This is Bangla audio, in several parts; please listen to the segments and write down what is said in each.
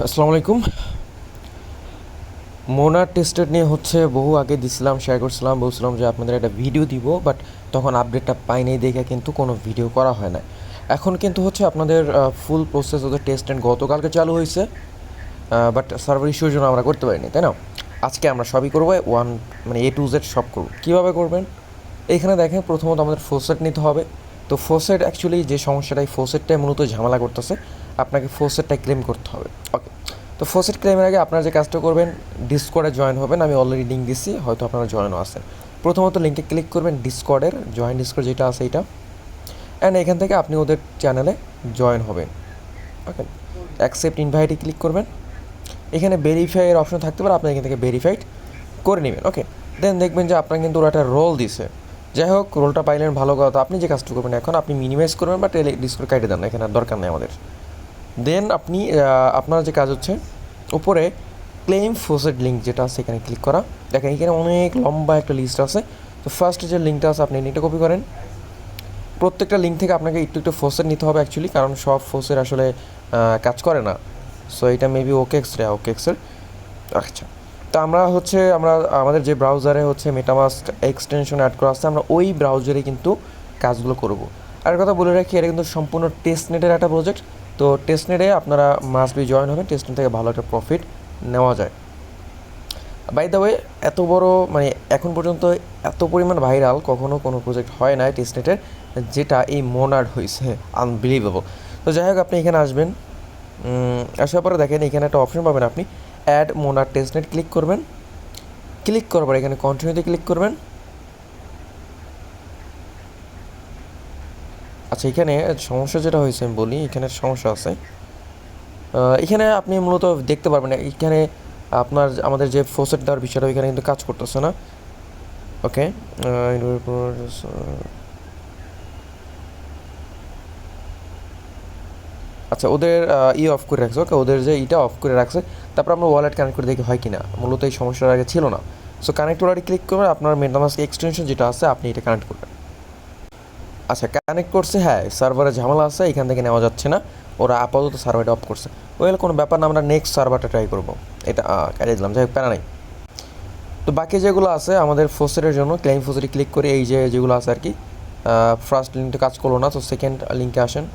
আসসালামু আলাইকুম। মোনার টেস্টেড নিয়ে হচ্ছে বহু আগে দিছিলাম, শেয়ার করছিলাম, বলছিলাম যে আপনাদের একটা ভিডিও দিব, বাট তখন আপডেটটা পাইনি দেখে কিন্তু কোনো ভিডিও করা হয় না। এখন কিন্তু হচ্ছে আপনাদের ফুল প্রসেস ওদের টেস্ট অ্যান্ড গতকালকে চালু হয়েছে, বাট সার্ভার ইস্যুর জন্য আমরা করতে পারিনি, তাই না? আজকে আমরা সবই করবো, মানে এ টু জেড সব করবো। কীভাবে করবেন এইখানে দেখেন। প্রথমত আমাদের ফোসেট নিতে হবে। তো ফোসেট অ্যাকচুয়ালি যে সমস্যাটাই, ফোসেটটাই মূলত ঝামেলা করতেছে, আপনাকে ফোসেটটা ক্লেম করতে হবে। ওকে, তো ফোসেট ক্লেমের আগে আপনারা যে কাজটা করবেন, ডিসকর্ডে জয়েন হবেন। আমি অলরেডি লিঙ্ক দিচ্ছি, হয়তো আপনারা জয়েনও আছেন। প্রথমত লিঙ্কে ক্লিক করবেন, ডিসকর্ডের জয়েন ডিসকর্ড যেটা আছে এইটা, অ্যান্ড এখান থেকে আপনি ওদের চ্যানেলে জয়েন হবেন। ওকে, অ্যাকসেপ্ট ইনভাইটে ক্লিক করবেন। এখানে ভেরিফাইয়ের অপশন থাকতে পারে, আপনি এখান থেকে ভেরিফাইড করে নেবেন। ওকে, দেন দেখবেন যে আপনার কিন্তু ওরা একটা রোল দিছে। যাই হোক, রোলটা পাইলেন ভালো কথা। আপনি যে কাজটা করবেন এখন, আপনি মিনিমাইজ করবেন বা ডিসকর্ড কাটে দেন, এখানে আর দরকার নেই আমাদের। দেন আপনি আপনার যে কাজ হচ্ছে, উপরে ক্লেম ফোসেট লিঙ্ক যেটা আছে এখানে ক্লিক করা। দেখেন এখানে অনেক লম্বা একটা লিস্ট আছে। তো ফার্স্ট যে লিঙ্কটা আছে, আপনি লিঙ্কটা কপি করেন। প্রত্যেকটা লিঙ্ক থেকে আপনাকে একটু একটু ফোসেট নিতে হবে অ্যাকচুয়ালি, কারণ সব ফোসেট আসলে কাজ করে না। সো এটা মেবি ওকেএক্সের। আচ্ছা, তো আমরা আমাদের যে ব্রাউজারে হচ্ছে মেটামাস্ক এক্সটেনশন অ্যাড করা আছে, আমরা ওই ব্রাউজারে কিন্তু কাজগুলো করব। আর কথা বলে রাখি, এটা কিন্তু সম্পূর্ণ টেস্টনেটের একটা প্রজেক্ট। তো টেস্টনেটে আপনারা মাস্ট বি জয়েন হবেন, টেস্টনেট থেকে ভালো একটা প্রফিট নেওয়া যায়। বাই দ্য ওয়ে, এত বড় মানে এখন পর্যন্ত এত পরিমাণ ভাইরাল কখনো কোনো প্রজেক্ট হয় না টেস্টনেটের, যেটা এই মোনার্ড হয়েছে। আনবিলিভেবল। তো যাই হোক, আপনি এখানে আসবেন। আসার পরে দেখেন এখানে একটা অপশন পাবেন, আপনি অ্যাড মোনার টেস্টনেট ক্লিক করবেন। ক্লিক করার পর এখানে কন্টিনিউতে ক্লিক করবেন। আচ্ছা, এখানে সমস্যা যেটা হয়েছে আমি বলি, এখানে সমস্যা আছে। এখানে আপনি মূলত দেখতে পারবেন এখানে আমাদের যে ফোসেট দেওয়ার বিষয়টা, এখানে কিন্তু কাজ করতেছে না। ওকে, আচ্ছা, ওদের অফ করে রাখছে। ওকে, ওদের যে অফ করে রাখছে। তারপর আমরা ওয়ালেট কানেক্ট করে দেখি হয় কি না। মূলত এই সমস্যার আগে ছিল না। সো কানেক্ট ওয়ালেটে ক্লিক করবেন, আপনার মেটামাস্ক এক্সটেনশন যেটা আছে আপনি এটা কানেক্ট করবেন। আচ্ছা, কানেক্ট করছে। হ্যাঁ, সার্ভারে ঝামেলা আছে, এখান থেকে নেওয়া যাচ্ছে না। ওরা আপাতত সার্ভারটা অফ করছে। ওয়েল, কোনো ব্যাপার না, আমরা নেক্সট সার্ভারটা ট্রাই করবো। এটা কাটিয়ে দিলাম, যাই হোক, প্যারা নাই। তো বাকি যেগুলো আছে আমাদের ফোসেটের জন্য, ক্লাইম ফোসেটে ক্লিক করে এই যেগুলো আছে আর কি, ফার্স্ট লিঙ্কটা কাজ করলো না, তো সেকেন্ড লিঙ্কে আসেন।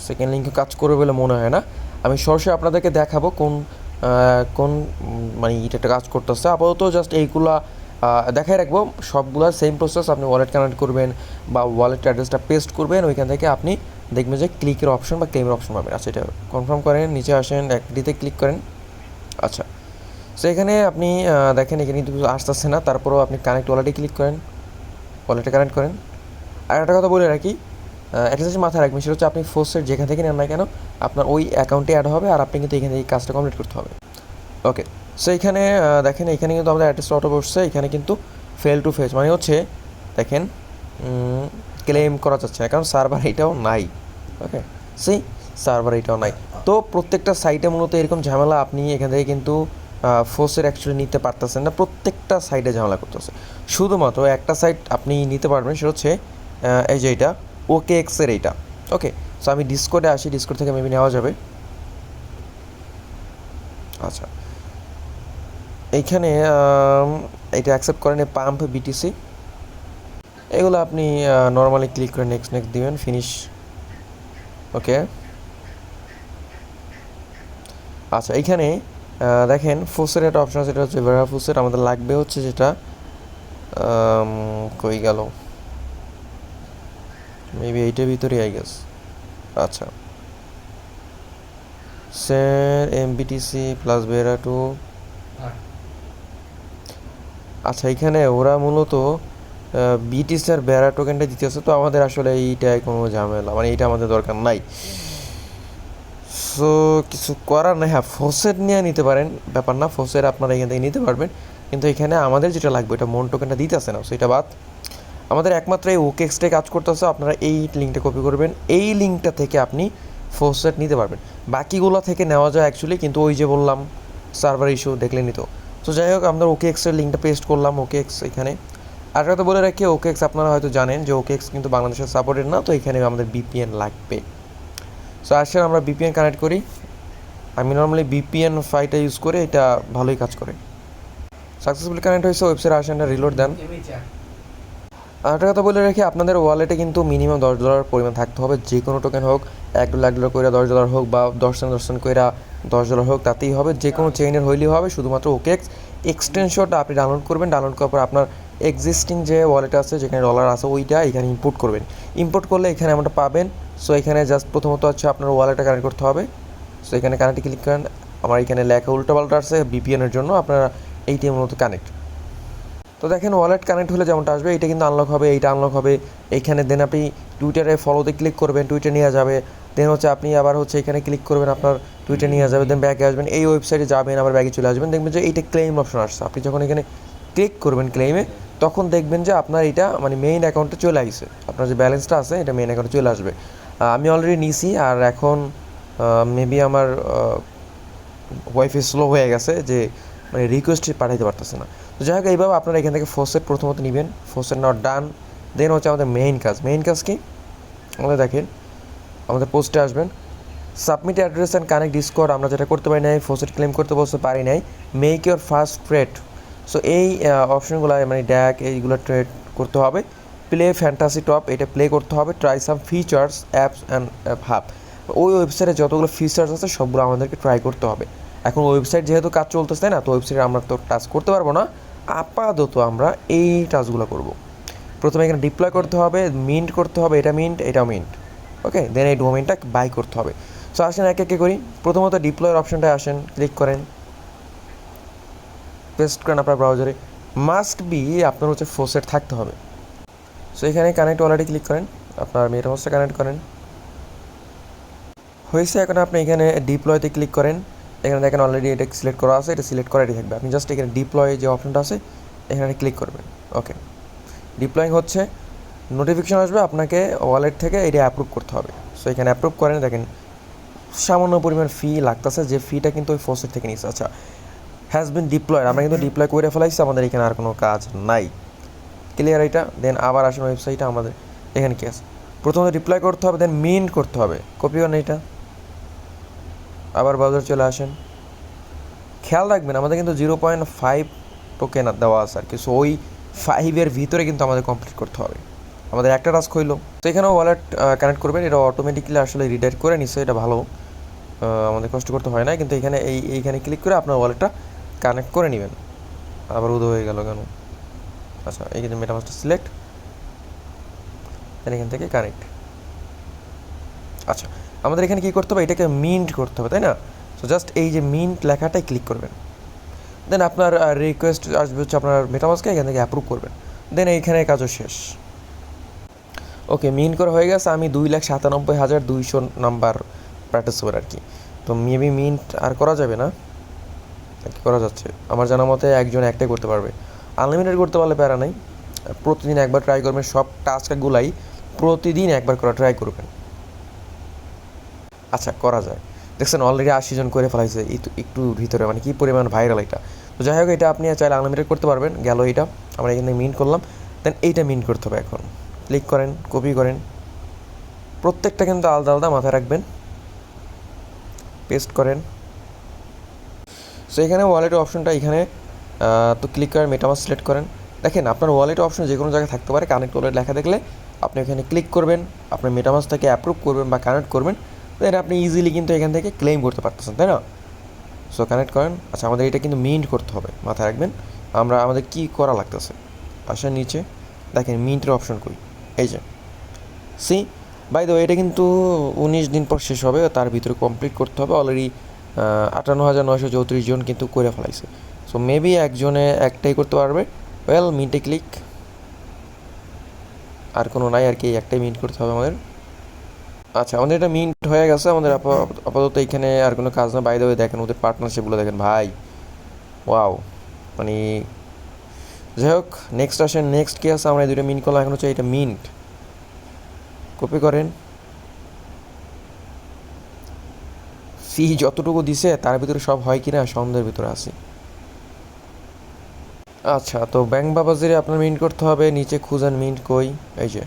সেকেন্ড লিঙ্কে কাজ করবে বলে মনে হয় না। আমি সরাসরি আপনাদেরকে দেখাবো কোন কোন মানে এটা কাজ করতেছে। আপাতত জাস্ট এইগুলা দেখাই রাখবো। সবগুলা সেম প্রসেস। আপনি ওয়ালেট কানেক্ট করবেন বা ওয়ালেট অ্যাড্রেসটা পেস্ট করবেন, ওইখান থেকে আপনি দেখবেন যে ক্লিকের অপশন বা ক্লেমের অপশন পাবেন। আচ্ছা, এটা কনফার্ম করেন, নিচে আসেন, একটিতে ক্লিক করেন। আচ্ছা, সো এখানে আপনি দেখেন এখানে কিন্তু আসতেছে না। তারপরেও আপনি কানেক্ট ওয়ালেটে ক্লিক করেন, ওয়ালেটে কানেক্ট করেন। আর একটা কথা বলে রাখি, একটা জিনিস মাথায় রাখবেন, সেটা হচ্ছে আপনি ফোর্সের যেখান থেকে নেন না কেন, আপনার ওই অ্যাকাউন্টে অ্যাড হবে, আর আপনি কিন্তু এখানে এই কাজটা কমপ্লিট করতে হবে। ওকে, সো এখানে দেখেন এখানে কিন্তু আমাদের অ্যাড্রেস অটো বসছে। এখানে কিন্তু ফেল টু ফেচ মানে হচ্ছে, দেখেন ক্লেম করা যাচ্ছে না, কারণ সার্ভার এটাও নাই। ওকে, সার্ভার এটাও নাই। তো প্রত্যেকটা সাইটে মূলত এরকম ঝামেলা। আপনি এখান থেকে কিন্তু ফোর্সের অ্যাকচুয়ালি নিতে পারতেছেন না, প্রত্যেকটা সাইটে ঝামেলা করতেছে। শুধুমাত্র একটা সাইট আপনি নিতে পারবেন, সেটা হচ্ছে এই যে এটা ওকেএক্সের এইটা। ওকে, সো আমি ডিসকর্ডে আসি, ডিসকর্ড থেকে মেবি নেওয়া যাবে। আচ্ছা, এইখানে এটা অ্যাকসেপ্ট করেন, পাম্প বিটিসি এগুলো আপনি নর্মালি ক্লিক করে নেক্সট নেক্সট দিবেন, ফিনিশ। ওকে, আচ্ছা, এইখানে দেখেন ফোসের একটা অপশন আছে, এটা হচ্ছে ভেরা ফোসেট। আমাদের লাগবে হচ্ছে যেটা কই গেল, মেবি এইটার ভিতরে আই গেস। আচ্ছা, স্যার এমবিটিসি প্লাস ভেরা টু। আচ্ছা, এখানে ওরা মূলত বিটিসি আর বেড়া টোকেনটা দিতেছে। তো আমাদের আসলে এইটাই কোনো ঝামেলা, মানে এইটা আমাদের দরকার নাই। সো কিছু করার নাই। হ্যাঁ, ফোসেট নিয়ে নিতে পারেন, ব্যাপার না, ফোসেট আপনারা এখান থেকে নিতে পারবেন। কিন্তু এখানে আমাদের যেটা লাগবে, এটা মন টোকেনটা দিতেছে না, সেটা বাদ। আমাদের একমাত্র এই ওকেএক্সটাই কাজ করতেছে। আপনারা এই লিঙ্কটা কপি করবেন, এই লিঙ্কটা থেকে আপনি ফোসেট নিতে পারবেন। বাকিগুলো থেকে নেওয়া যায় অ্যাকচুয়ালি, কিন্তু ওই যে বললাম সার্ভার ইস্যু, দেখলেনই তো। তো যাই হোক, আমরা ওকেএক্সের লিঙ্কটা পেস্ট করলাম। ওকেএক্স এখানে। আর কথা বলে রাখি, ওকেএক্স আপনারা হয়তো জানেন যে ওকেএক্স কিন্তু বাংলাদেশের সাপোর্টেড না, তো এখানে আমাদের বিপিএন লাগবে। সো আসলে আমরা বিপিএন কানেক্ট করি। আমি নর্মালি বিপিএন ফাইটা ইউজ করে, এটা ভালোই কাজ করে। সাকসেসফুলি কানেক্ট হয়েছে, ওয়েবসাইটে আসেন, রিলোড দেন। আরেকটা কথা বলে রাখি, আপনাদের ওয়ালেটে কিন্তু মিনিমাম $10 পরিমাণ থাকতে হবে। যে কোনো টোকেন হোক, $1 করে $10 হোক বা 10 করে $10 হোক, তাতেই হবে। যে কোনো চেইনের হইলেই হবে। শুধুমাত্র ওকেএক্স এক্সটেনশনটা আপনি ডাউনলোড করবেন। ডাউনলোড করার পর আপনার এক্সিস্টিং যে ওয়ালেট আছে, যেখানে ডলার আছে, ওইটা এখানে ইম্পোর্ট করবেন। ইম্পোর্ট করলে এখানে আমরা পাবেন। সো এখানে জাস্ট প্রথমত হচ্ছে আপনার ওয়ালেটটা কানেক্ট করতে হবে। সো এখানে কানেক্টে ক্লিক করেন। আমার এখানে লেখা উল্টোপাল্টা আছে বিপিএনের জন্য, আপনারা এইটাই মূলত কানেক্ট। তো দেখেন ওয়ালেট কানেক্ট হলে যেমনটা আসবে, এটা কিন্তু আনলক হবে, এইটা আনলক হবে। এইখানে দেন আপনি টুইটারে ফলোতে ক্লিক করবেন, টুইটার নিয়ে যাবে। দেন হচ্ছে আপনি আবার হচ্ছে এখানে ক্লিক করবেন, আপনার টুইটার নিয়ে যাবে। দেন ব্যাগে আসবেন, এই ওয়েবসাইটে যাবেন, আবার ব্যাগে চলে আসবেন। দেখবেন যে এইটা ক্লেম অপশন আসছে। আপনি যখন এখানে ক্লিক করবেন ক্লেমে, তখন দেখবেন যে আপনার এটা মানে মেইন অ্যাকাউন্টে চলে আসছে। আপনার যে ব্যালেন্সটা আছে এটা মেইন অ্যাকাউন্টে চলে আসবে। আমি অলরেডি নিছি, আর এখন মেবি আমার ওয়াইফাই স্লো হয়ে গেছে, যে মানে রিকোয়েস্ট পাঠাইতে পারতেছে না। তো যাই হোক, এইভাবে আপনারা এখান থেকে ফোসেট প্রথমত নেবেন। ফোসেট নাও ডান। দেন হচ্ছে আমাদের মেইন কাজ। মেইন কাজ কি আমাদের দেখেন, আমাদের পোস্টে আসবেন, submit address and connect Discord. আমরা যেটা করতে পারি নাই, ফোসেট ক্লেম করতে বলতে পারি নাই। Make your first trade. So এই অপশনগুলো মানে ড্যাক এইগুলো ট্রেড করতে হবে। প্লে ফ্যান্টাসি টপ, এটা প্লে করতে হবে। Try some features apps and hub. ওই ওয়েবসাইটে যতগুলো ফিচার্স আছে সবগুলো আমাদেরকে ট্রাই করতে হবে। এখন ওয়েবসাইট যেহেতু কাজ চলতেছে না, তো ওয়েবসাইটে আমরা তো টাচ করতে পারবো না। আপাতত আমরা এই টাচগুলো করব। প্রথমে এখানে ডিপ্লয় করতে হবে, মিন্ট করতে হবে, এটা মিন্ট, এটা মিন্ট। ওকে, দেন এই ডোমেইনটা বাই করতে হবে। সো আসেন এক একে করি। প্রথমত ডিপ্লয়ের অপশনটায় আসেন, ক্লিক করেন, পেস্ট করেন আপনার ব্রাউজারে। মাস্ট বি আপনার হচ্ছে ফোসেট থাকতে হবে। সো এখানে কানেক্ট অলরেডি ক্লিক করেন, আপনার মেটামাস্কটা কানেক্ট করেন। হয়েছে, এখন আপনি এখানে ডিপ্লয়তে ক্লিক করেন। এখানে দেখেন অলরেডি এটা সিলেক্ট করা আছে, এটা সিলেক্ট করাই থাকবে। আপনি জাস্ট এখানে ডিপ্লয় যে অপশনটা আছে এখানে ক্লিক করবেন। ওকে, ডিপ্লয়িং হচ্ছে, নোটিফিকেশন আসবে, আপনাকে ওয়ালেট থেকে এটা অ্যাপ্রুভ করতে হবে। সো এখানে অ্যাপ্রুভ করেন। দেখেন সামান্য পরিমাণ ফি লাগতেছে, যে ফিটা কিন্তু ওই ফোসেট থেকে নিচ্ছে। আচ্ছা, হ্যাজ বিন ডিপ্লয়েড, আমরা কিন্তু ডিপ্লয় করে ফেলাইছি, আমাদের এখানে আর কোনো কাজ নাই। ক্লিয়ার এটা? দেন আবার আসেন ওয়েবসাইটে, আমাদের এখানে কি আছে, প্রথমত ডিপ্লয় করতে হবে, দেন মিন্ট করতে হবে। কপি করেন এটা, আবার ব্রাউজার চলে আসেন। খেয়াল রাখবেন আমাদের কিন্তু 0.5 টোকেন দেওয়া আছে আর কি। সো ওই 5-এর ভিতরে কিন্তু আমাদের কমপ্লিট করতে হবে। আমাদের একটা টাস্ক হইলো। তো এখানেও ওয়ালেট কানেক্ট করবেন, এটা অটোমেটিক্যালি আসলে রিডাইরেক্ট করে নিচ্ছে, এটা ভালো, আমাদের কষ্ট করতে হয় না। কিন্তু এখানে এইখানে ক্লিক করে আপনার ওয়ালেটটা কানেক্ট করে নেবেন। আবার উদয় হয়ে গেল কেন? আচ্ছা, এইখানে মেটামাস্কটা সিলেক্ট, দেন এখান থেকে কানেক্ট। আচ্ছা, আমাদের এখানে কী করতে হবে, এটাকে মিন্ট করতে হবে, তাই না? সো জাস্ট এই যে মিন্ট লেখাটাই ক্লিক করবেন। দেন আপনার রিকোয়েস্ট আসবে হচ্ছে আপনার মেটামাস্কে, এখান থেকে অ্যাপ্রুভ করবেন। দেন এইখানে কাজও শেষ। ওকে, মিন্ট করা হয়ে গেছে। আমি 2,97,200 নাম্বার পার্টিসিপেট আর কি। তো মেবি মিন্ট আর করা যাবে না, কি করা যাচ্ছে আমার জানা মতে একজন একটাই করতে পারবে। আনলিমিটেড করতে পারলে প্যারা নাই, প্রতিদিন একবার ট্রাই করবেন। সব টাস্কগুলাই প্রতিদিন একবার করা ট্রাই করবেন। আচ্ছা, করা যায়। দেখছেন অলরেডি 80 জন করে ফেলাইছে একটু ভিতরে, মানে কী পরিমাণ ভাইরাল এটা। তো যাই হোক, এটা আপনি চাইলে আনলিমিটেড করতে পারবেন। গেল এটা, আমরা এখানে মিন্ট করলাম। দেন এইটা মিন্ট করতে হবে। এখন ক্লিক করেন, কপি করেন, প্রত্যেকটা কিন্তু আলাদা আলাদা, মাথায় রাখবেন। পেস্ট করেন। সো এখানে ওয়ালেট অপশনটা এখানে তো ক্লিক করেন, মেটামাস্ক সিলেক্ট করেন। দেখেন আপনার ওয়ালেট অপশন যে কোনো জায়গায় থাকতে পারে। কানেক্ট ওয়ালেট লেখা দেখলে আপনি এখানে ক্লিক করবেন, আপনার মেটামাস্কটাকে অ্যাপ্রুভ করবেন বা কানেক্ট করবেন। দেন আপনি ইজিলি কিন্তু এখান থেকে ক্লেম করতে পারতেছেন, তাই না? সো কানেক্ট করেন। আচ্ছা, আমাদের এটা কিন্তু মিন্ট করতে হবে, মাথায় রাখবেন। আমাদের কি করা লাগতেছে, আসেন নিচে, দেখেন মিন্টের অপশন কই, এই যে সি। বাই দ্য ওয়ে, এটা কিন্তু 19 দিন পর শেষ হবে, তার ভিতরে কমপ্লিট করতে হবে। অলরেডি 58,934 জন কিন্তু করে ফেলাইছে। সো মেবি একজনে একটাই করতে পারবে। ওয়েল, মিন্টে ক্লিক, আর কোনো নাই আর কি, একটাই মিন্ট করতে হবে আমাদের। আচ্ছা, আমাদের এটা মিন্ট হয়ে গেছে। আমাদের আপাতত এখানে আর কোনো কাজ না। বাই দ্য ওয়ে, দেখেন ওদের পার্টনারশিপগুলো দেখেন ভাই, ওয়াও। মানে যাই হোক, নেক্সট আসেন। নেক্সট কি আছে, আমরা এই দুটো মিন্ট করলাম। এখন হচ্ছে এটা মিন্ট, কপি করেন। ফি যতটুকু দিছে তার ভিতরে সব হয় কিনা সন্দেহের ভিতরে আছি। আচ্ছা, তো ব্যাংক বাবাজিরে আপনার মিন্ট করতে হবে। নিচে খুঁজেন মিন্ট কই, এই যে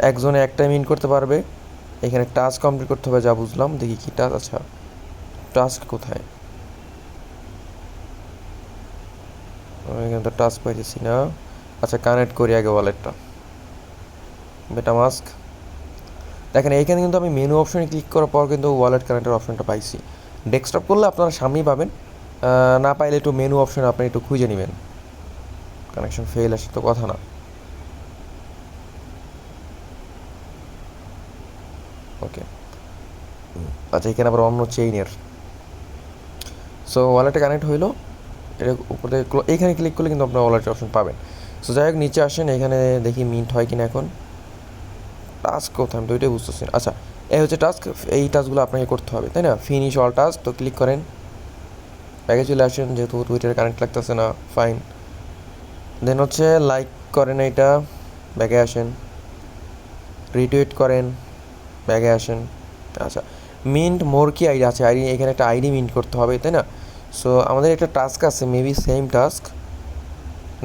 একজনে একটাই মিন্ট করতে পারবে। এখানে টাস্ক কমপ্লিট করতে হবে যা বুঝলাম। দেখি কি টাস্ক, আচ্ছা টাস্ক কোথায়, এখানে তো টাস্ক পাইতেছি না। আচ্ছা কানেক্ট করি আগে ওয়ালেটটা, মেটামাস্ক। দেখেন এইখানে কিন্তু আমি মেনু অপশনে ক্লিক করার পর কিন্তু ওয়ালেট কানেক্টের অপশনটা পাইছি। ডেস্কটপ করলে আপনারা সামনেই পাবেন, না পাইলে একটু মেনু অপশন আপনি একটু খুঁজে নেবেন। কানেকশন ফেল আসে তো কথা না। ওকে, আচ্ছা এখানে আবার অন্য চেইনের। সো ওয়ালেটে কানেক্ট হইলো, এটা উপরে এইখানে ক্লিক করলে কিন্তু আপনার ওয়ালেটের অপশন পাবেন। সো যাই হোক নিচে আসেন, এখানে দেখি মিন্ট হয় কিনা। এখন টাস্ক কোথায় আমি তো ওইটাই বুঝতেছি না। আচ্ছা এই হচ্ছে টাস্ক, এই টাস্কগুলো আপনাকে করতে হবে তাই না। ফিনিশ অল টাস্ক, তো ক্লিক করেন, ব্যাগে চলে আসেন, যেহেতু টুইটারে কানেক্ট লাগতেছে না, ফাইন। দেন হচ্ছে লাইক করেন এইটা, ব্যাগে আসেন, রিটুইট করেন, ব্যাগে আসেন। আচ্ছা মিন্ট মোর কি আইডি আছে, আইডি এখানে একটা আইডি মিন্ট করতে হবে তাই না। সো আমাদের একটা টাস্ক আছে, মেবি সেম টাস্ক,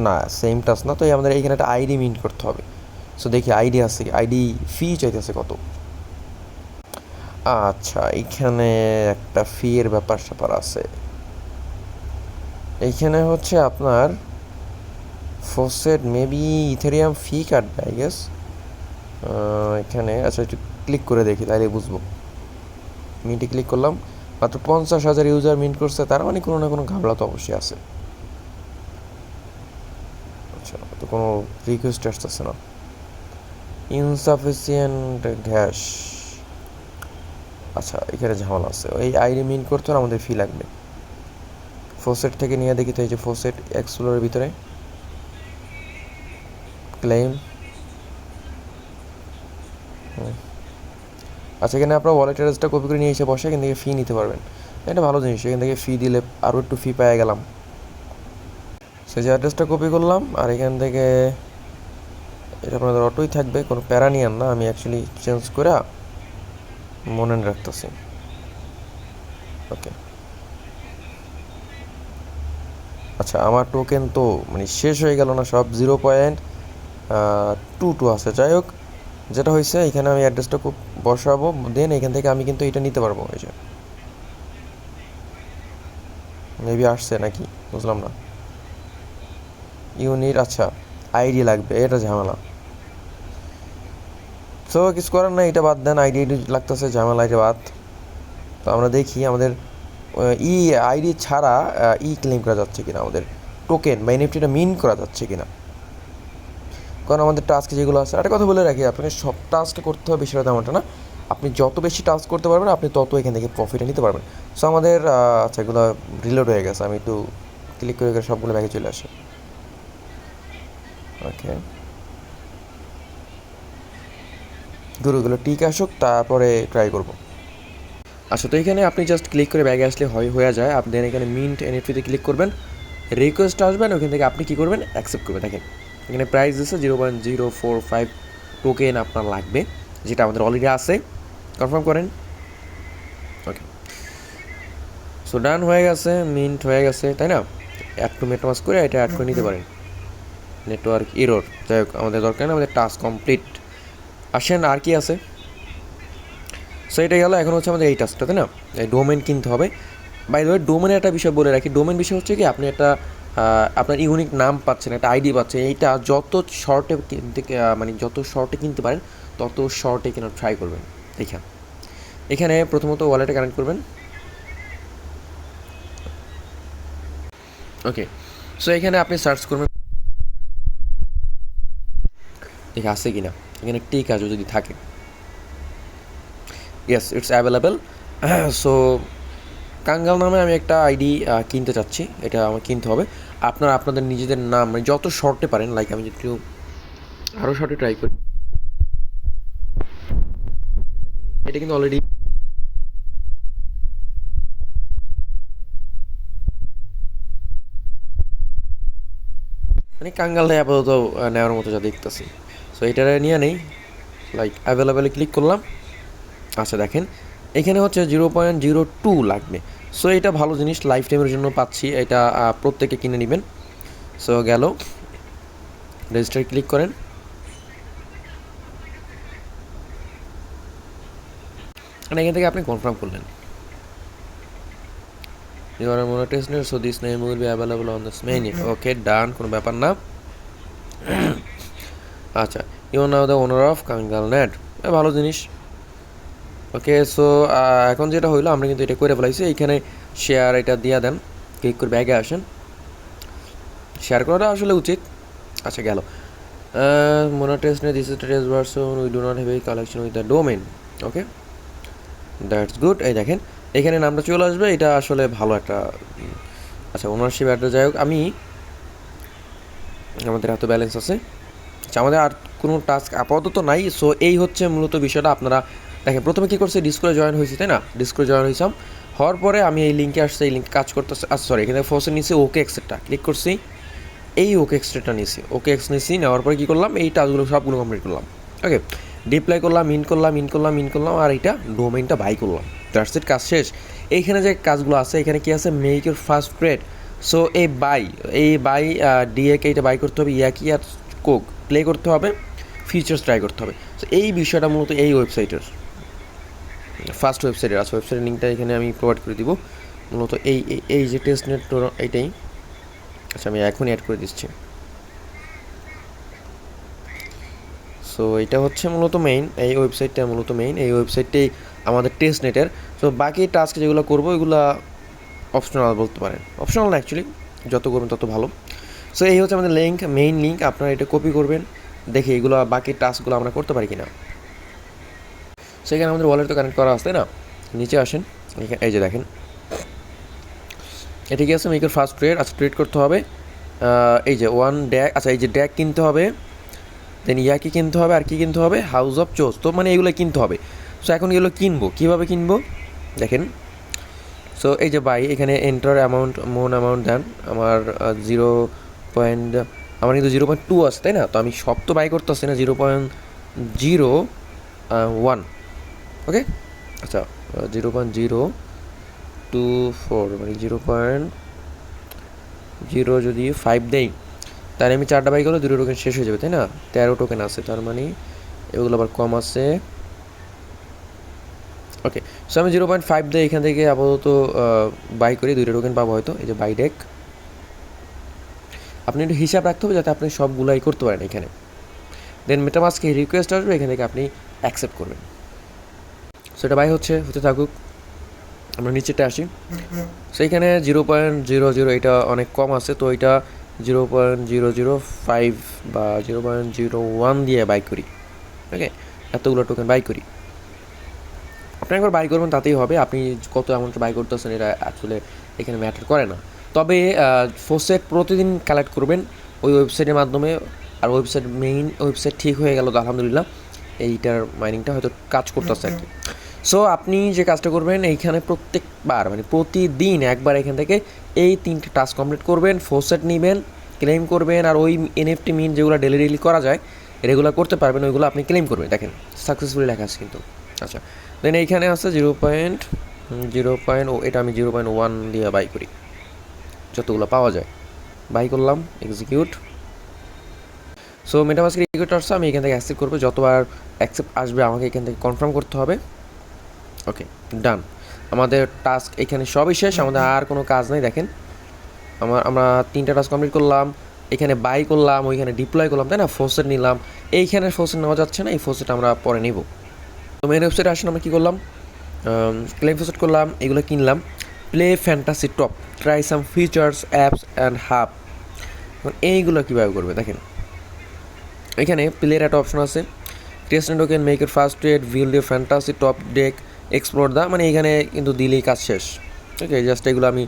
না সেম টাস্ক না, তো আমাদের এখানে একটা আইডি মিন্ট করতে হবে। সো দেখি আইডি আছে, আইডি ফি চাইতেছে কত। আচ্ছা এইখানে একটা ফি এর ব্যাপার স্যাপার আছে। এইখানে হচ্ছে আপনার ফোসেট মেবি ইথেরিয়াম ফি কাটবে আই গেস। এখানে আচ্ছা একটু ক্লিক করে দেখি তাহলে বুঝবো। মিন্টে ক্লিক করলাম, মাত্র 50,000 ইউজার মিন্ট করছে, তার মানে কোনো না কোনো ঘাবলা তো অবশ্যই আছে। আচ্ছা তো কোনো রিকোয়েস্ট আসতেছে না। ইনসাফিসিয়েন্ট গ্যাস, আচ্ছা এখানে ঝামেলা আছে, এই আইডি মিন্ট করতে হলে আমাদের ফি লাগবে। ফোসেট থেকে নিয়ে দেখি তো, এই যে ফোসেট এক্সপ্লোরের ভিতরে ক্লেম। আচ্ছা এখানে আপনার ওয়ালেট অ্যাড্রেসটা কপি করে নিয়ে এসে বসে এখান থেকে ফি নিতে পারবেন, এটা ভালো জিনিস। এখান থেকে ফি দিলে আরও একটু ফি পেয়ে গেলাম। সেই যে অ্যাড্রেসটা কপি করলাম, আর এখান থেকে এটা আপনাদের অটোই থাকবে, কোনো প্যারা নিয়েন না, আমি অ্যাকচুয়ালি চেঞ্জ করে মনে রাখতেছি। ওকে আচ্ছা আমার টোকেন তো মানে শেষ হয়ে গেল না, সব 0.22 আছে। যাই হোক যেটা হয়েছে, এখানে আমি অ্যাড্রেসটা খুব বসাবো, দেন এখান থেকে আমি কিন্তু এটা নিতে পারবো। এই যে মেবি আসছে নাকি বুঝলাম না। ইউনিট, আচ্ছা আইডি লাগবে, এটা ঝামেলা। তো কিছু করার নাই, এটা বাদ দেন, আইডি লাগতেছে, ঝামেলা এটা বাদ। তো আমরা দেখি আমাদের ই আইডি ছাড়া ক্লেম করা যাচ্ছে কিনা, আমাদের টোকেন বা এনএফটিটা মিন করা যাচ্ছে কিনা। কারণ আমাদের টাস্ক যেগুলো আছে, একটা কথা বলে রাখি, আপনাকে সব টাস্ক করতে হবে বিষয়টা তেমনটা না। আপনি যত বেশি টাস্ক করতে পারবেন আপনি তত এখান থেকে প্রফিটে নিতে পারবেন। সো আমাদের আচ্ছা এগুলো রিলোড হয়ে গেছে, আমি একটু ক্লিক করে সবগুলো ব্যাগে চলে আসে। ওকে গুরুগুলো ঠিক আসুক তারপরে ট্রাই করব। আচ্ছা তো এখানে আপনি জাস্ট ক্লিক করে ব্যাগে আসলে হয়ে যায়। আপনি এখানে মিন্ট এনএফটিতে ক্লিক করবেন, রিকোয়েস্ট আসবেন, ওখান থেকে আপনি কী করবেন অ্যাকসেপ্ট করবেন। দেখেন এখানে প্রাইস দিচ্ছে 0.045 টোকেন আপনার লাগবে, যেটা আমাদের অলরেডি আছে। কনফার্ম করেন। ওকে সো ডান হয়ে গেছে, মিন্ট হয়ে গেছে তাই না। অ্যাড টু মেটামাস্ক করে এটা অ্যাড করে নিতে পারেন। নেটওয়ার্ক এরর, যাই হোক আমাদের দরকার নেই, আমাদের টাস্ক কমপ্লিট। আসেন আর কি আছে। সো এটা গেল, এখন হচ্ছে আমাদের এই টাস্কটা তাই না, এই ডোমেন কিনতে হবে। বাই দ্য ওয়ে ডোমেনের একটা বিষয় বলে রাখি, ডোমেন বিষয় হচ্ছে কি আপনি একটা আপনার ইউনিক নাম পাচ্ছেন, একটা আইডি পাচ্ছেন, এইটা যত শর্টে কিনতে মানে যত শর্টে কিনতে পারেন তত শর্টে কেন ট্রাই করবেন। এখানে প্রথমত ওয়ালেটে কানেক্ট করবেন। ওকে সো এখানে আপনি সার্চ করবেন দেখে আসছে কি না, এখানে টিক আছে যদি থাকে, ইয়েস ইটস অ্যাভেলেবেল। সো কাঙ্গাল নামে আমি একটা আইডি কিনতে চাচ্ছি, এটা আমার কিনতে হবে। আপনাদের নিজেদের নাম মানে যত শর্টে পারেন, লাইক আমি একটু আরও শর্টে ট্রাই করি। এটা কিন্তু অলরেডি মানে কাঙ্গালটাই আপাতত নেওয়ার মতো যা দেখতেছি। সো এটা নিয়ে নেই, লাইক অ্যাভেলেবেলে ক্লিক করলাম। আচ্ছা দেখেন এখানে হচ্ছে 0.02 লাগবে। সো এটা ভালো জিনিস, লাইফ টাইমের জন্য পাচ্ছি, এটা প্রত্যেকে কিনে নেবেন। সো গেল, রেজিস্টার ক্লিক করেন। মানে এখান থেকে আপনি কনফার্ম করলেন your mono testnet so this name will be available on this main. Okay done, কোনো ব্যাপার না। আচ্ছা, you know the owner of Kangal net, ভালো জিনিস। ওকে সো এখন যেটা হইলো আমরা কিন্তু এটা করে ফেলাইছি। এইখানে শেয়ার এটা দিয়ে দেন, ক্লিক করে ব্যাগে আসেন। শেয়ার করাটা আসলে উচিত। আচ্ছা গেল mono testnet this is test version we do not have a collection with the domain. Okay that's good. এই দেখেন এখানে নামটা চলে আসবে, এটা আসলে ভালো একটা। আচ্ছা ওনারশিপ অ্যাড্রেস, যাই হোক আমি আমাদের এত ব্যালেন্স আছে। আচ্ছা আমাদের আর কোনো টাস্ক আপাতত নাই। সো এই হচ্ছে মূলত বিষয়টা। আপনারা দেখেন প্রথমে কী করছে, ডিসকোরে জয়েন হয়েছি তাই না, ডিসকোরে জয়েন হয়েছিলাম, হওয়ার পরে আমি এই লিঙ্কে আসছি, এই লিঙ্কে কাজ করতেছে। আচ্ছা সরি, এখানে ফোর্সে নিয়েছি ওকে এক্সেটটা ক্লিক করছি, এই ওকে এক্সট্রাটা নিয়েছি, ওকে এক্স নিয়েছি, নেওয়ার পরে কী করলাম, এই টাস্কগুলো সবগুলো কমপ্লিট করলাম। ওকে ডিপ্লাই করলাম, ইন করলাম, আর এটা ডোমেইনটা বাই করলাম। দ্যাটস ইট, কাজ শেষ। এইখানে যে কাজগুলো আছে, এখানে কি আছে, make your first trade. So এই বাই ডিএকে এটা বাই করতে হবে, ইয়াকি আর কোক প্লে করতে হবে, ফিচার্স ট্রাই করতে হবে। সো এই বিষয়টা মূলত এই ওয়েবসাইটের ফার্স্ট ওয়েবসাইটের আছে। ওয়েবসাইটের লিঙ্কটা এখানে আমি প্রোভাইড করে দিব। মূলত এই যে টেস্টনেট এইটাই। আচ্ছা আমি এখনই অ্যাড করে দিচ্ছি। সো এটা হচ্ছে মূলত মেইন, এই ওয়েবসাইটটা মূলত মেইন, এই ওয়েবসাইটটাই আমাদের টেস্টনেটের। সো বাকি টাস্ক যেগুলো করবো এগুলো অপশনাল বলতে পারেন, অপশনাল না অ্যাকচুয়ালি, যত করবেন তত ভালো। সো এই হচ্ছে আমাদের লিঙ্ক, মেইন লিঙ্ক। আপনারা এটা কপি করবেন, দেখি এগুলো বাকি টাস্কগুলো আমরা করতে পারি কিনা। সেখানে আমাদের ওয়ালেট তো কানেক্ট করা আছে তাই না, নিচে আসেন, এই যে দেখেন এটা কি আছে, মেকের ফার্স্ট ট্রেড। আচ্ছা ট্রেড করতে হবে, এই যে ওয়ান ড্যাক। আচ্ছা এই যে ড্যাক কিনতে হবে, দেন ইয়াকি কিনতে হবে, আর কি কিনতে হবে, হাউস অফ চোজ। তো মানে এগুলো কিনতে হবে। সো এখন এগুলো কিনবো, কীভাবে কিনবো দেখেন। সো এই যে বাই, এখানে এন্টার অ্যামাউন্ট, মোন অ্যামাউন্ট দেন। আমার 0. আমার কিন্তু 0.2 আছে তাই না, তো আমি সব তো বাই করতে আসছি না, 0.01। ওকে আচ্ছা 0.024 মানে 0.0 যদি 5 দেই, তাহলে আমি 4টা বাই করলে 2 টোকেন শেষ হয়ে যাবে তাই না। 13 টোকেন আছে, তার মানে এগুলো আবার কম আছে। ওকে সো আমি 0.5 দিয়ে এখান থেকে আপাতত বাই করি, 2টা টোকেন পাবো হয়তো। এই যে বাই ডেক, আপনি একটু হিসাব রাখতে হবে যাতে আপনি সবগুলাই করতে পারেন এখানে। দেন মেটামাস্কে রিকোয়েস্ট আসবে, এখান থেকে আপনি অ্যাকসেপ্ট করবেন। সো এটা বাই হতে থাকুক, আমরা নিচেটা আসি। সো এখানে 0.00 এটা অনেক কম আছে, তো এটা 0.005 বা 0.01 দিয়ে বাই করি। ওকে এতগুলো টোকেন বাই করি। আপনি একবার বাই করবেন তাতেই হবে, আপনি কত অ্যামাউন্ট বাই করতেছেন এটা আসলে এখানে ম্যাটার করে না। তবে ফোসেট প্রতিদিন কালেক্ট করবেন ওই ওয়েবসাইটের মাধ্যমে। আর মেইন ওয়েবসাইট ঠিক হয়ে গেল তো আলহামদুলিল্লাহ, এইটার মাইনিংটা হয়তো কাজ করতেছে আর কি। সো আপনি যে কাজটা করবেন, এইখানে প্রত্যেকবার মানে প্রতিদিন একবার এখান থেকে এই 3টে টাস্ক কমপ্লিট করবেন, ফোসেট নেবেন, ক্লেম করবেন, আর ওই এনএফটি মিন যেগুলো ডেলি করা যায়, রেগুলার করতে পারবেন, ওইগুলো আপনি ক্লেম করবেন। দেখেন সাকসেসফুলি লেখা আছে কিন্তু। আচ্ছা দেন এইখানে আছে 0.0. এটা আমি 0.1 দিয়ে বাই করি, যতগুলো পাওয়া যায় বাই করলাম, এক্সিকিউট। সো মেটামাস্কের রিকোয়েস্ট আসছে, আমি এখান থেকে অ্যাকসেপ্ট করবো। যতবার অ্যাকসেপ্ট আসবে আমাকে এখান থেকে কনফার্ম করতে হবে। ওকে ডান, আমাদের টাস্ক এখানে সবই শেষ, আমাদের আর কোনো কাজ নেই। দেখেন আমরা 3টা টাস্ক কমপ্লিট করলাম, এখানে বাই করলাম, ওইখানে ডিপ্লয় করলাম তাই না, ফোসেট নিলাম। এইখানে ফোসেট নেওয়া যাচ্ছে না, এই ফোসেট আমরা পরে নেব। তো মেন ওয়েবসাইটে আসেন, আমরা কী করলাম, ক্লেম ফোসেট করলাম, এগুলো কিনলাম। Play fantasy top, try some features apps and hub. এখন এইগুলো কীভাবে করবে দেখেন, এখানে প্লের একটা অপশন আছে, test and token, make your first trade, will the fantasy top deck, explore the, মানে এখানে কিন্তু দিলেই কাজ শেষ। ওকে জাস্ট এগুলো আমি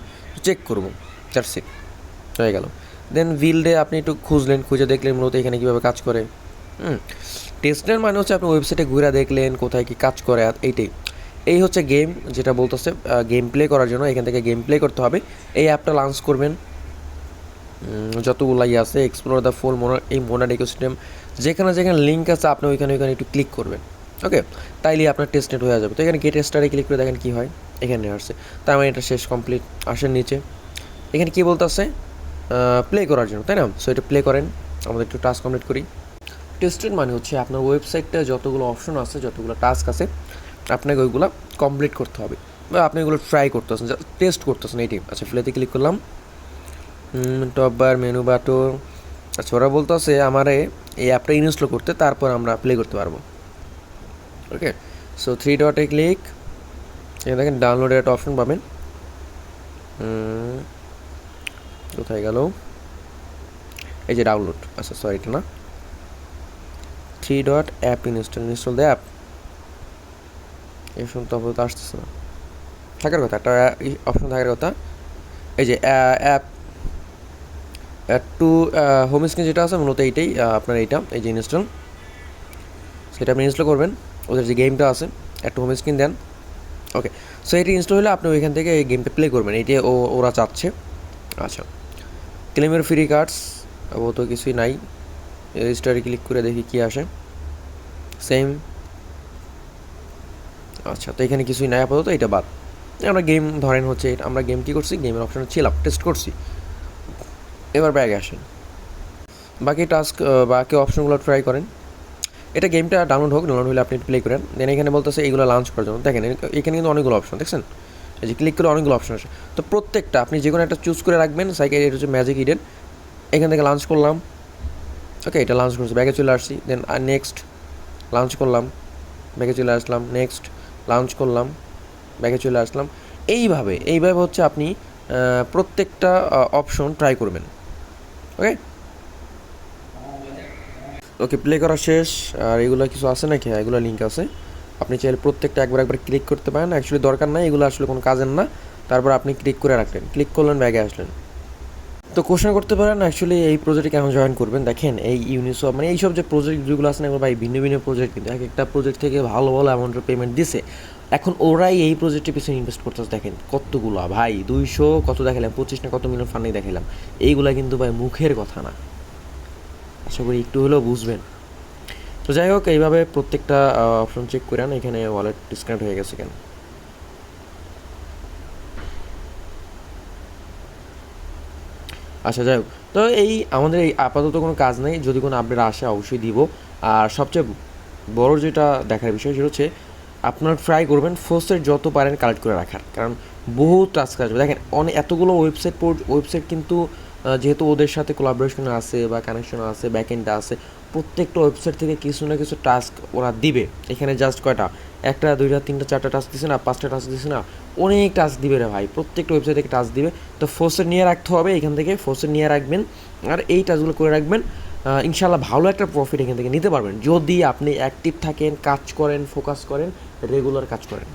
চেক করবো, দ্যাটস ইট, হয়ে গেল। দেন ভিলডে আপনি একটু খুঁজে দেখলেন মূলত এখানে কীভাবে কাজ করে। টেস্টের মানে হচ্ছে আপনি ওয়েবসাইটে ঘুরে দেখলেন কোথায় কী কাজ করে, এইটাই। এই হচ্ছে গেম, যেটা বলতেছে গেম প্লে করার জন্য এখান থেকে গেম প্লে করতে হবে। এই অ্যাপটা লঞ্চ করবেন, যতগুলাই আছে এক্সপ্লোর দ্য ফুল এই মোনাড ইকোসিস্টেম, যেখানে লিঙ্ক আছে আপনি ওইখানে একটু ক্লিক করবেন। ওকে তাইলে আপনার টেস্টনেট হয়ে যাবে। তো এখানে গেট স্টারে ক্লিক করে দেখেন কী হয়, এখানে আসছে। তার মানে এটা শেষ, কমপ্লিট। আসেন নিচে, এখানে কী বলতেছে, প্লে করার জন্য তাই না। সো এটা প্লে করেন, আমাদের একটু টাস্ক কমপ্লিট করি। টেস্টেড মানে হচ্ছে আপনার ওয়েবসাইটটা যতগুলো অপশন আছে, যতগুলো টাস্ক আছে, আপনাকে ওইগুলো কমপ্লিট করতে হবে, বা আপনি এগুলো ট্রাই করতেছেন, টেস্ট করতেছেন এইটি। আচ্ছা প্লেতে ক্লিক করলাম, টপ বার মেনু বাটন। আচ্ছা ওরা বলতেছে আমারে এই অ্যাপটা ইনস্টল করতে, তারপর আমরা প্লে করতে পারবো। ওকে, সো 3 ডটে ক্লিক, এখানে দেখেন ডাউনলোডের একটা অপশন পাবেন। কোথায় গেল, এই যে ডাউনলোড। আচ্ছা সরি এটা না, 3 dot app install the app. এই অপশন তো আপাতত আসতেছে না, থাকার কথা, একটা অপশন থাকার কথা। এই যে অ্যাপ টু হোম স্ক্রিন যেটা আছে মূলত এইটাই আপনার, এইটা এই যে ইনস্টল, সেটা আপনি ইনস্টল করবেন। ওদের যে গেমটা আছে একটু হোম স্ক্রিন দেন। ওকে, সো এটি ইনস্টল হলে আপনি ওইখান থেকে এই গেমটা প্লে করবেন, এইটি ওরা চাচ্ছে। আচ্ছা ক্লেমের ফ্রি কার্ডস ও তো কিছুই নাই, রেজিস্টারে ক্লিক করে দেখি কী আসে, সেম। আচ্ছা তো এখানে কিছুই নাই আপাতত, এটা বাদ। আমরা গেম ধরেন হচ্ছে আমরা গেম কী করছি, গেমের অপশানে ছিলাম, টেস্ট করছি। এবার ব্যাগে আসেন, বাকি টাস্ক বাকি অপশনগুলো ট্রাই করেন। এটা গেমটা ডাউনলোড হলে আপনি প্লে করেন। দেন এখানে বলতেছে এইগুলো লঞ্চ করার জন্য। দেখেন এখানে কিন্তু অনেকগুলো অপশন দেখছেন, এই যে ক্লিক করে অনেকগুলো অপশন আসে। তো প্রত্যেকটা আপনি যে কোনো একটা চুজ করে রাখবেন। সাইকেল এটা হচ্ছে ম্যাজিক ইডেন, এখান থেকে লঞ্চ করলাম। ওকে এটা লঞ্চ করছি, ব্যাগে চলে আসছি। দেন নেক্সট লঞ্চ করলাম, ব্যাগে চলে আসলাম। নেক্সট লঞ্চ করলাম, ব্যাগে চলে আসলাম। এইভাবে হচ্ছে আপনি প্রত্যেকটা অপশন ট্রাই করবেন। ওকে ওকে প্লে করা শেষ। আর এগুলো কিছু আছে নাকি, এগুলো লিঙ্ক আছে, আপনি চাইলে প্রত্যেকটা একবার ক্লিক করতে পারেন। অ্যাকচুয়ালি দরকার নাই, এগুলো আসলে কোনো কাজের না। তারপর আপনি ক্লিক করে রাখলেন, ক্লিক করলেন, ব্যাগে আসলেন। তো কোশ্চেন করতে পারেন অ্যাকচুয়ালি এই প্রজেক্টে কেন জয়েন করবেন। দেখেন এই ইউনিসফ মানে এইসব যে প্রজেক্ট যেগুলো আছে না, এগুলো ভাই ভিন্ন ভিন্ন প্রজেক্ট, কিন্তু এক একটা প্রজেক্ট থেকে ভালো ভালো অ্যামাউন্টের পেমেন্ট দিছে। এখন ওরাই এই প্রজেক্টের পিছনে ইনভেস্ট করতেছে। দেখেন কতগুলো ভাই, 200 কত দেখালাম, 25 না কত মিলিয়ন ফান্ডিং দেখালাম। এইগুলা কিন্তু ভাই মুখের কথা না, আশা করি একটু হলেও বুঝবেন। তো যাই হোক, এইভাবে প্রত্যেকটা অপশন চেক করেন। এখানে ওয়ালেট ডিসকানেক্ট হয়ে গেছে কেন, আচ্ছা যাই হোক। তো এই আমাদের এই আপাতত কোনো কাজ নেই, যদি কোনো আপডেট আসে অবশ্যই দিব। আর সবচেয়ে বড় যেটা দেখার বিষয় সেটা হচ্ছে আপনারা ট্রাই করবেন ফোর্সের যত পারেন কালেক্ট করে রাখার, কারণ বহু টাস্ক আসবে। দেখেন এতগুলো ওয়েবসাইট কিন্তু যেহেতু ওদের সাথে কোলাবোরেশন আছে বা কানেকশন আছে, ব্যাকএন্ডটা আছে, প্রত্যেকটা ওয়েবসাইট থেকে কিছু না কিছু টাস্ক ওরা দিবে। এখানে জাস্ট কয়টা, একটা দুইটা তিনটা চারটা টাস্ক দিছে না, 5টা টাস্ক দিছে না, অনেক টাস্ক দিবে রে ভাই, প্রত্যেকটা ওয়েবসাইট থেকে টাস্ক দিবে। তো ফোর্সের নিয়ে রাখতে হবে, এখান থেকে ফোর্সের নিয়ে রাখবেন আর এই টাস্কগুলো করে রাখবেন। ইনশাল্লাহ ভালো একটা প্রফিট এখান থেকে নিতে পারবেন, যদি আপনি অ্যাক্টিভ থাকেন, কাজ করেন, ফোকাস করেন, রেগুলার কাজ করেন।